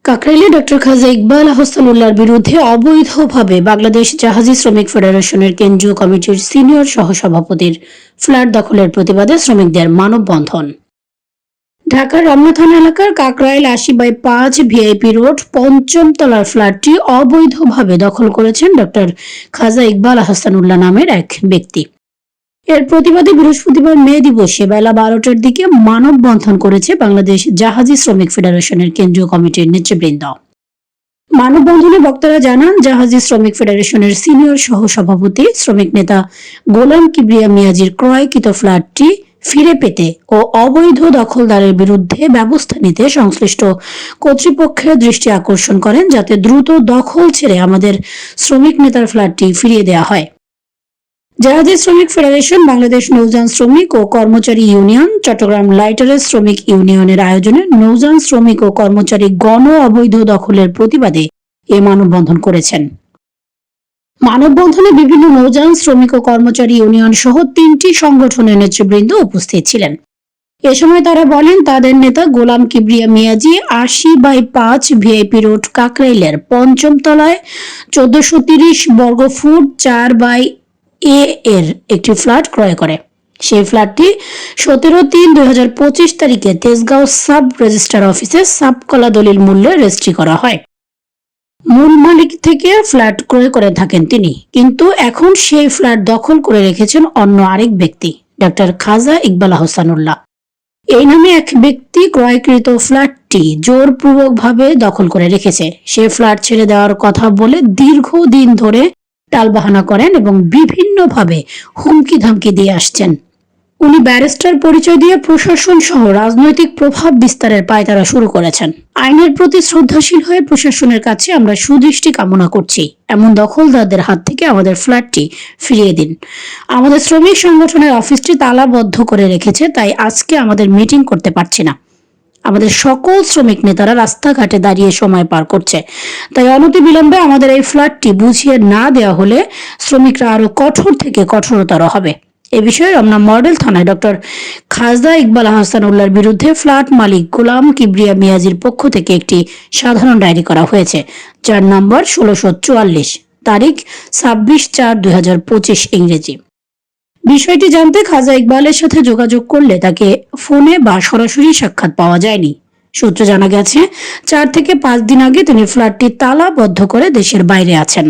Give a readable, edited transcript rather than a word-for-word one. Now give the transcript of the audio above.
কাকরাইলে doctor খাজা ইকবাল আহসানুল্লাহর বিরুদ্ধে অবৈধভাবে বাংলাদেশ জাহাজি শ্রমিক ফেডারেশনের কেন্দ্রীয় কমিটির সিনিয়র সহসভাপতির ফ্ল্যাট দখলের প্রতিবাদে শ্রমিকদের মানববন্ধন। ঢাকার রমনা থানা এলাকার কাকরাইল ৮০/৫ ভিআইপি রোড পঞ্চম তলার ফ্ল্যাটটি অবৈধভাবে দখল করেছেন ডক্টর খাজা ইকবাল আহসানুল্লাহ নামের এক ব্যক্তি। এর প্রতিবাদে বৃহস্পতিবার মে দিবসে বেলা ১২টার দিকে মানববন্ধন করেছে বাংলাদেশ জাহাজি শ্রমিক ফেডারেশনের কেন্দ্রীয় কমিটির নেতৃবৃন্দ। মানববন্ধনে বক্তারা জানান, জাহাজি শ্রমিক ফেডারেশনের সিনিয়র সহসভাপতি শ্রমিক নেতা গোলাম কিবরিয়া মিয়াজির ক্রয়কৃত ফ্ল্যাটটি ফিরে পেতে ও অবৈধ দখলদারের বিরুদ্ধে ব্যবস্থা নিতে সংশ্লিষ্ট কর্তৃপক্ষের দৃষ্টি আকর্ষণ করেন, যাতে দ্রুত দখল ছেড়ে আমাদের শ্রমিক নেতার ফ্ল্যাটটি ফিরিয়ে দেওয়া হয়। জাহাজি শ্রমিক ফেডারেশন, বাংলাদেশ নৌযান শ্রমিক ও কর্মচারী ইউনিয়ন, চট্টগ্রাম লাইটারের শ্রমিক ইউনিয়নের আয়োজনে নৌযান শ্রমিক ও কর্মচারী গণ অবৈধ দখলের প্রতিবাদে এ মানববন্ধন করেছেন। মানববন্ধনে বিভিন্ন নৌযান শ্রমিক ও কর্মচারী ইউনিয়ন সহ ৩টি সংগঠনের নেতৃবৃন্দ উপস্থিত ছিলেন। এ সময় তারা বলেন, তাদের নেতা গোলাম কিবরিয়া মিয়াজি ৮০/৫ ভিআইপি রোড কাকরাইলের পঞ্চম তলায় ১৪৩০ বর্গফুট ৪/এ এর একটি ফ্ল্যাট ক্রয় করে। সেই ফ্ল্যাটটি ১৭/৩/২০২৫ তারিখে তেজগাঁও সাব রেজিস্ট্রার অফিসে সাবকলা দলিল মূল্যে রেজিস্ট্রি করা হয়। মূল মালিক থেকে ফ্ল্যাট ক্রয় করে থাকেন তিনি, কিন্তু এখন সেই ফ্ল্যাট দখল করে রেখেছেন অন্য আরেক ব্যক্তি, ডক্টর খাজা ইকবাল আহসানুল্লাহ। এই নামে এক ব্যক্তি ক্রয়কৃত ফ্ল্যাটটি জোরপূর্বকভাবে দখল করে রেখেছে। সে ফ্ল্যাট ছেড়ে দেওয়ার কথা বলে দীর্ঘদিন ধরে টালবাহানা করেন এবং বিভিন্নভাবে হুমকি ধামকি দিয়ে আসছেন। উনি ব্যারিস্টার পরিচয় দিয়ে প্রশাসন সহ রাজনৈতিক প্রভাব বিস্তারের পায়তারা শুরু করেছেন। আইনের প্রতি শ্রদ্ধাশীল হয়ে প্রশাসনের কাছে আমরা সুদৃষ্টি কামনা করছি, এমন দখলদারদের হাত থেকে আমাদের ফ্ল্যাটটি ফিরিয়ে দিন। আমাদের শ্রমিক সংগঠনের অফিসটি তালাবদ্ধ করে রেখেছে, তাই আজকে আমাদের মিটিং করতে পারছি না। আমাদের সকল শ্রমিক নেতারা রাস্তাঘাটে দাঁড়িয়ে সময় পার করছে, তাই অনতিবিলম্বে আমাদের এই ফ্ল্যাটটি বুঝিয়ে না দেওয়া হলে শ্রমিকরা আরো কঠোর থেকে কঠোরতর হবে। এ বিষয়ে রমনা মডেল থানায় ডক্টর খাজা ইকবাল আহসানুল্লাহর বিরুদ্ধে ফ্ল্যাট মালিক গোলাম কিবরিয়া মিয়াজির পক্ষ থেকে একটি সাধারণ ডায়েরি করা হয়েছে, যার নম্বর ১৬৪৪, তারিখ ২৬/৪/২০২৫ ইংরেজি। বিষয়টি জানতে খাজা ইকবালের সাথে যোগাযোগ করলে তাকে ফোনে বা সরাসরি সাক্ষাৎ পাওয়া যায়নি। সূত্রে জানা গেছে, ৪ থেকে ৫ দিন আগে তিনি ফ্ল্যাটটি তালাবদ্ধ করে দেশের বাইরে আছেন।